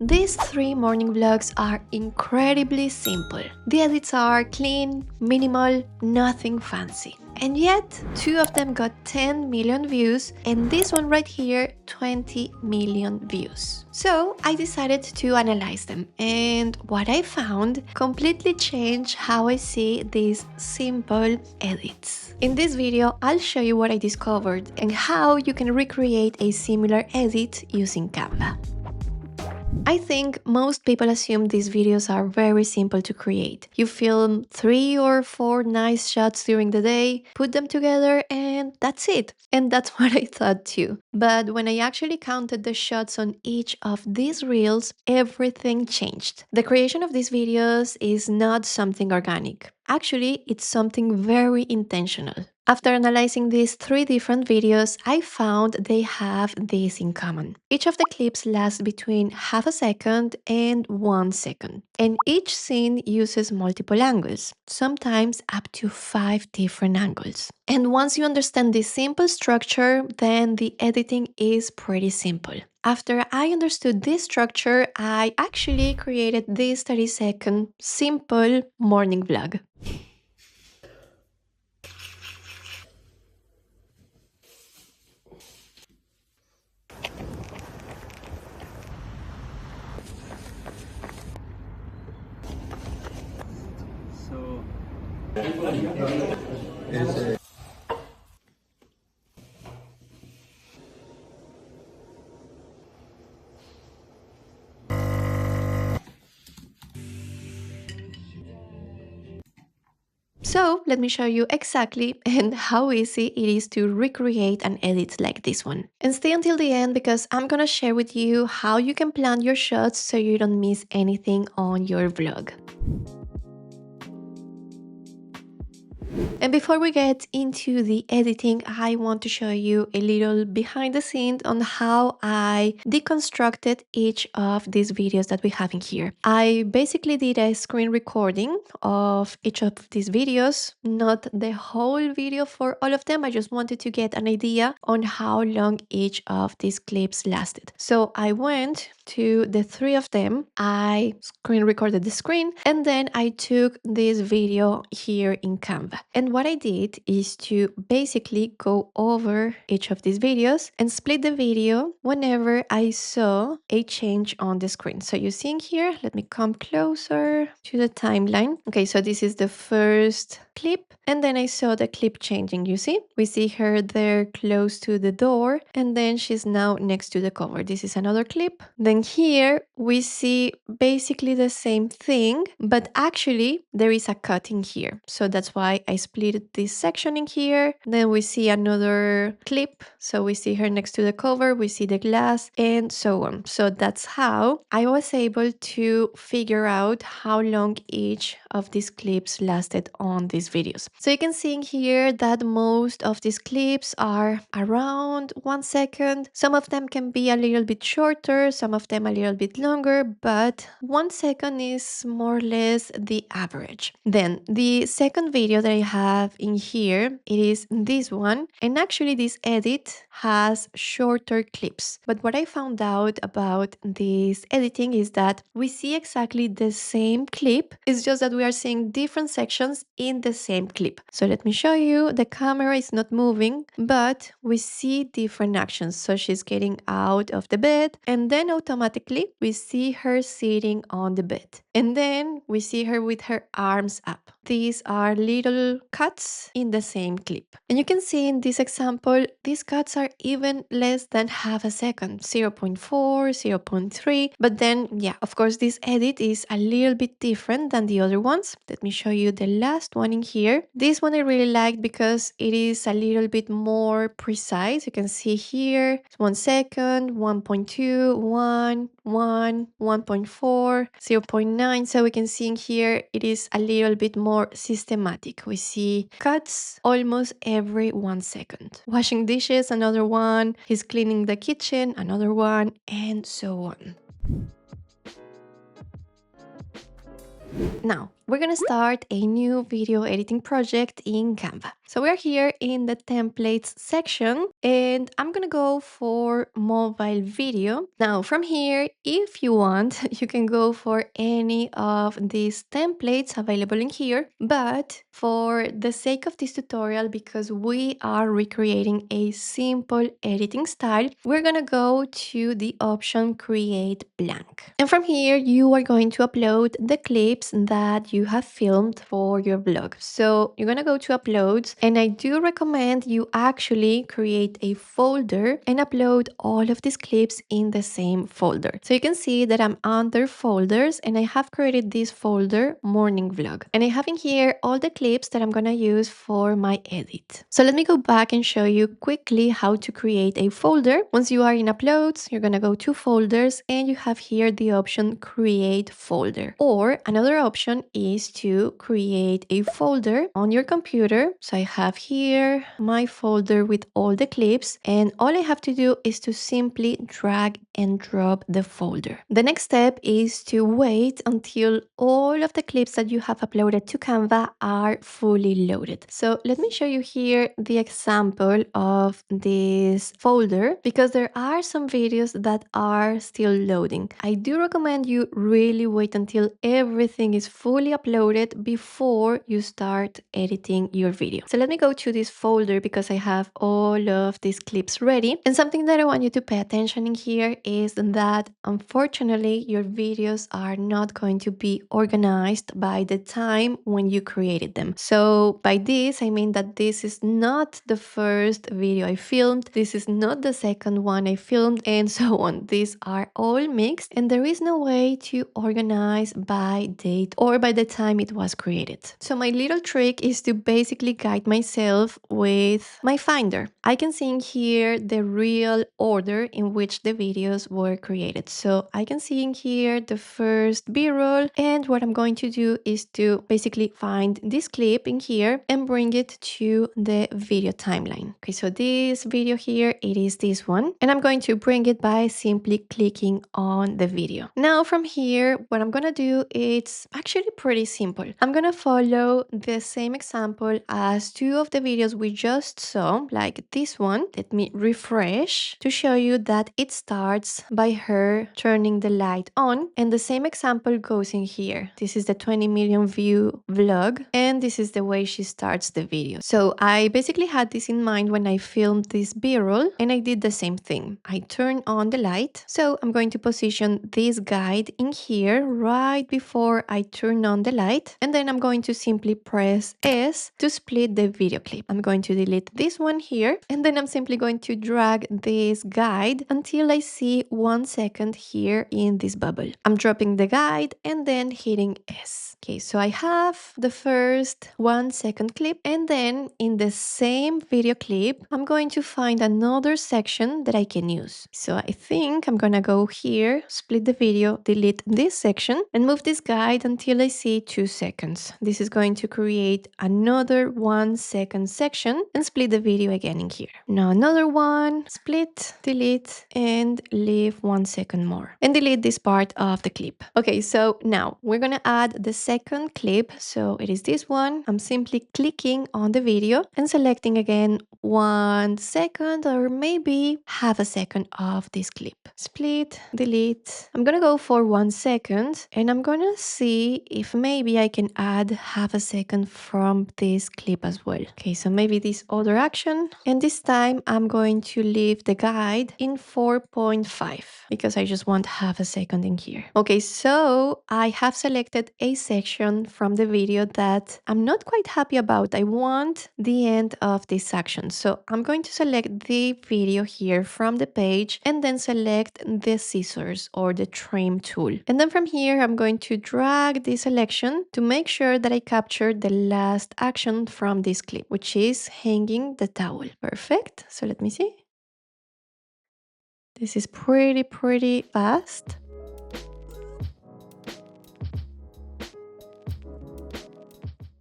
These 3 morning vlogs are incredibly simple. The edits are clean, minimal, nothing fancy. And yet, 2 of them got 10 million views and this one right here, 20 million views. So I decided to analyze them, and what I found completely changed how I see these simple edits. In this video, I'll show you what I discovered and how you can recreate a similar edit using Canva. I think most people assume these videos are very simple to create. You film 3 or 4 nice shots during the day, put them together, and that's it. And that's what I thought too. But when I actually counted the shots on each of these reels, everything changed. The creation of these videos is not something organic. Actually, it's something very intentional. After analyzing these 3 different videos, I found they have this in common. Each of the clips lasts between half a second and 1 second, and each scene uses multiple angles, sometimes up to 5 different angles. And once you understand this simple structure, then the editing is pretty simple. After I understood this structure, I actually created this 30-second simple morning vlog. So So let me show you exactly and how easy it is to recreate an edit like this one. And stay until the end because I'm gonna share with you how you can plan your shots so you don't miss anything on your vlog. And before we get into the editing, I want to show you a little behind the scenes on how I deconstructed each of these videos that we have in here. I basically did a screen recording of each of these videos, not the whole video for all of them. I just wanted to get an idea on how long each of these clips lasted. So I went to the 3 of them, I screen recorded the screen, and then I took this video here in Canva. And what I did is to basically go over each of these videos and split the video whenever I saw a change on the screen. So you see in here, let me come closer to the timeline. Okay, so this is the first clip, and then I saw the clip changing. You see, we see her there close to the door, and then she's now next to the cover. This is another clip. Then here we see basically the same thing, but actually there is a cut in here. So that's why I split this section in here. Then we see another clip. So we see her next to the cover, we see the glass, and so on. So that's how I was able to figure out how long each of these clips lasted on these videos. So you can see in here that most of these clips are around 1 second. Some of them can be a little bit shorter, some of them a little bit longer, but 1 second is more or less the average. Then the second video that I have in here, it is this one, and actually this edit has shorter clips. But what I found out about this editing is that we see exactly the same clip, it's just that we are seeing different sections in the same clip. So let me show you, the camera is not moving, but we see different actions. So she's getting out of the bed, and then automatically we see her sitting on the bed. And then we see her with her arms up. These are little cuts in the same clip. And you can see in this example, these cuts are even less than half a second, 0.4, 0.3. But then, yeah, of course, this edit is a little bit different than the other ones. Let me show you the last one in here. This one I really liked because it is a little bit more precise. You can see here, 1 second, 1.2, 1, 1, 1.4, 0.9. So we can see in here, it is a little bit more systematic. We see cuts almost every 1 second. Washing dishes, another one. He's cleaning the kitchen, another one, and so on. Now, we're gonna start a new video editing project in Canva. So we're here in the templates section and I'm gonna go for mobile video. Now from here, if you want, you can go for any of these templates available in here, but for the sake of this tutorial, because we are recreating a simple editing style, we're gonna go to the option create blank. And from here, you are going to upload the clips that you have filmed for your vlog. So you're gonna go to uploads, and I do recommend you actually create a folder and upload all of these clips in the same folder. So you can see that I'm under folders and I have created this folder morning vlog. And I have in here all the clips that I'm gonna use for my edit. So let me go back and show you quickly how to create a folder. Once you are in uploads, you're gonna go to folders and you have here the option create folder. Or another option is to create a folder on your computer. So I have here my folder with all the clips, and all I have to do is to simply drag and drop the folder. The next step is to wait until all of the clips that you have uploaded to Canva are fully loaded. So let me show you here the example of this folder, because there are some videos that are still loading. I do recommend you really wait until everything is fully uploaded before you start editing your video. So let me go to this folder because I have all of these clips ready. And something that I want you to pay attention in here is that unfortunately your videos are not going to be organized by the time when you created them. So by this I mean that this is not the first video I filmed, this is not the second one I filmed, and so on. These are all mixed and there is no way to organize by date or by the time it was created. So my little trick is to basically guide myself with my Finder. I can see in here the real order in which the videos were created. So I can see in here the first B-roll, and what I'm going to do is to basically find this clip in here and bring it to the video timeline. Okay, so this video here, it is this one, and I'm going to bring it by simply clicking on the video. Now from here, what I'm gonna do, it's actually pretty simple. I'm gonna follow the same example as two of the videos we just saw, like this one. Let me refresh to show you that it starts by her turning the light on, and the same example goes in here. This is the 20 million view vlog, and this is the way she starts the video. So I basically had this in mind when I filmed this B-roll, and I did the same thing. I turned on the light, so I'm going to position this guide in here right before I turn on the light, and then I'm going to simply press S to split the video clip. I'm going to delete this one here, and then I'm simply going to drag this guide until I see 1 second here in this bubble. I'm dropping the guide and then hitting S. Okay, so I have the first 1 second clip, and then in the same video clip, I'm going to find another section that I can use. So I think I'm gonna go here, split the video, delete this section, and move this guide until I see 2 seconds. This is going to create another 1 second section and split the video again in here. Now another one, split, delete, and leave 1 second more. And delete this part of the clip. Okay, so now we're gonna add the second clip. So it is this one. I'm simply clicking on the video and selecting again 1 second or maybe half a second of this clip. Split, delete. I'm gonna go for 1 second and I'm gonna see if maybe I can add half a second from this clip as well. Okay, so maybe this other action, and this time I'm going to leave the guide in 4.5 because I just want half a second in here. Okay, so I have selected a section from the video that I'm not quite happy about. I want the end of this action. So I'm going to select the video here from the page and then select the scissors or the trim tool. And then from here, I'm going to drag this selection to make sure that I capture the last action from this clip, which is hanging the towel. Perfect. So let me see. This is pretty fast.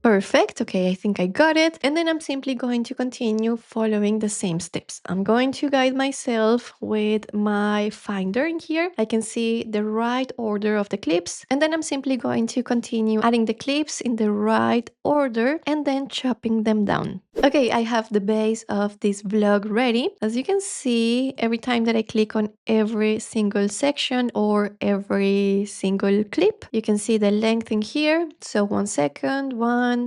Perfect. Okay, I think I got it. And then I'm simply going to continue following the same steps. I'm going to guide myself with my finder in here. I can see the right order of the clips. And then I'm simply going to continue adding the clips in the right order and then chopping them down. Okay, I have the base of this vlog ready. As you can see, every time that I click on every single section or every single clip, you can see the length in here. So 1 second, 1,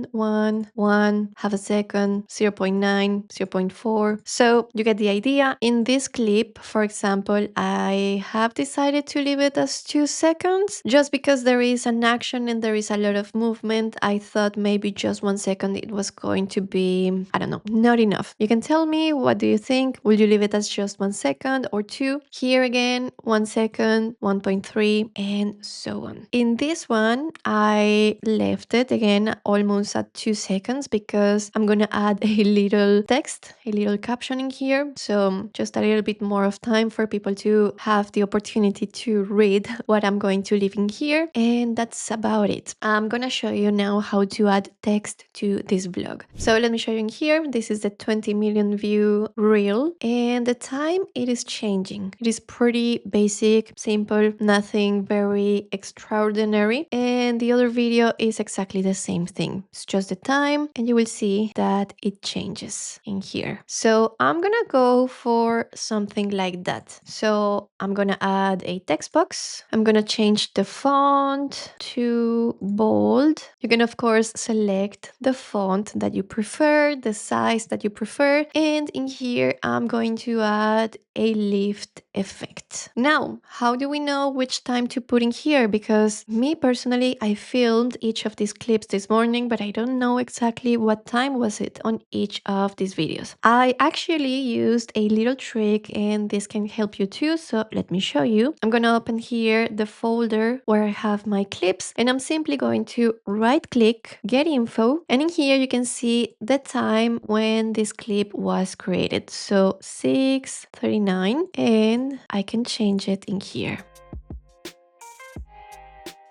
half a second, 0.9, 0.4. So you get the idea. In this clip, for example, I have decided to leave it as 2 seconds just because there is an action and there is a lot of movement. I thought maybe just 1 second it was going to be, I don't know, not enough. You can tell me, what do you think? Will you leave it as just 1 second or 2? Here again, 1 second, 1.3, and so on. In this one, I left it again almost at 2 seconds because I'm gonna add a little text, a little captioning here. So just a little bit more of time for people to have the opportunity to read what I'm going to leave in here. And that's about it. I'm gonna show you now how to add text to this vlog. So let me show you in here. This is the 20 million view reel, and the time it is changing. It is pretty basic, simple, nothing very extraordinary. And the other video is exactly the same thing. It's just the time, and you will see that it changes in here. So I'm gonna go for something like that. So I'm gonna add a text box. I'm gonna change the font to bold. You can of course select the font that you prefer, the size that you prefer, and in here I'm going to add a lift effect. Now, how do we know which time to put in here? Because me personally, I filmed each of these clips this morning, but I don't know exactly what time was it on each of these videos. I actually used a little trick, and this can help you too, so let me show you. I'm gonna open here the folder where I have my clips, and I'm simply going to right click, get info, and in here you can see the time when this clip was created. So 6:39, and I can change it in here.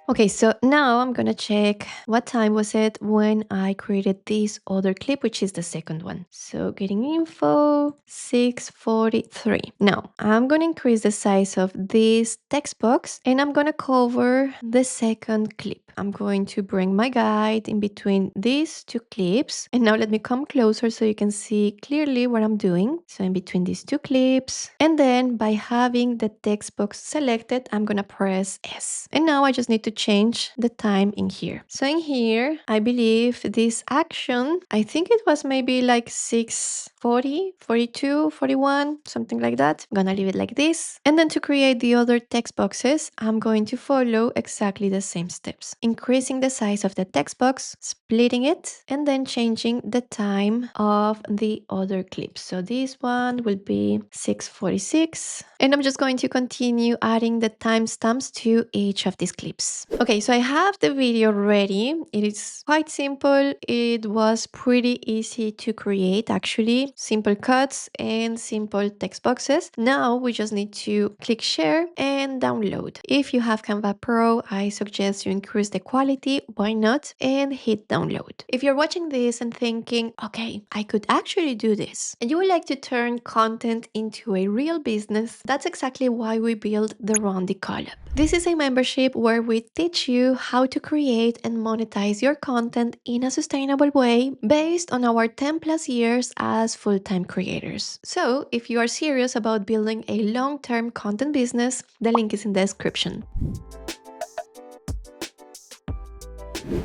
Okay, so now I'm gonna check what time was it when I created this other clip, which is the second one. So getting info, 6:43. Now I'm gonna increase the size of this text box and I'm gonna cover the second clip. I'm going to bring my guide in between these two clips. And now let me come closer so you can see clearly what I'm doing. So in between these two clips, and then by having the text box selected, I'm gonna press S. And now I just need to change the time in here. So in here, I believe this action, I think it was maybe like 6:40, 42, 41, something like that. I'm gonna leave it like this. And then to create the other text boxes, I'm going to follow exactly the same steps. Increasing the size of the text box, splitting it, and then changing the time of the other clips. So this one will be 6:46. And I'm just going to continue adding the timestamps to each of these clips. Okay, so I have the video ready. It is quite simple. It was pretty easy to create, actually. Simple cuts and simple text boxes. Now we just need to click share and download. If you have Canva Pro, I suggest you increase the quality, why not, and hit download. If you're watching this and thinking, okay, I could actually do this, and you would like to turn content into a real business, that's exactly why we built the Rondi Collab. This is a membership where we teach you how to create and monetize your content in a sustainable way based on our 10 plus years as full-time creators. So if you are serious about building a long-term content business, the link is in the description.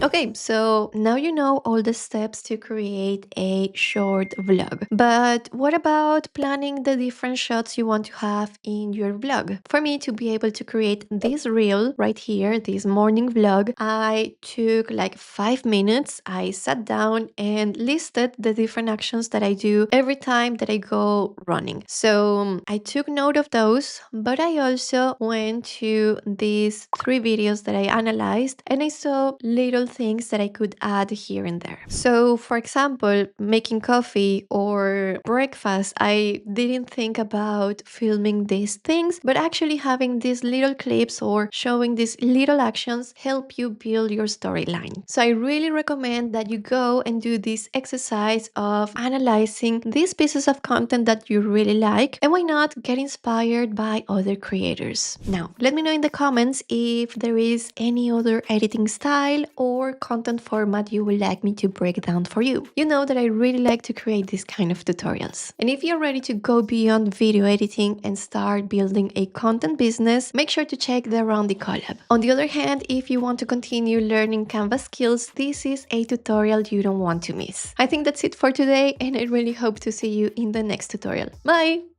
Okay, so now you know all the steps to create a short vlog. But what about planning the different shots you want to have in your vlog? For me to be able to create this reel right here, this morning vlog, I took like 5 minutes. I sat down and listed the different actions that I do every time that I go running. So I took note of those, but I also went to these 3 videos that I analyzed and I saw little little things that I could add here and there. So for example, making coffee or breakfast, I didn't think about filming these things, but actually having these little clips or showing these little actions help you build your storyline. So I really recommend that you go and do this exercise of analyzing these pieces of content that you really like, and why not get inspired by other creators. Now, let me know in the comments if there is any other editing style or content format you would like me to break down for you. You know that I really like to create this kind of tutorials. And if you're ready to go beyond video editing and start building a content business, make sure to check the Roundy collab. On the other hand, if you want to continue learning Canva skills, this is a tutorial you don't want to miss. I think that's it for today, and I really hope to see you in the next tutorial. Bye!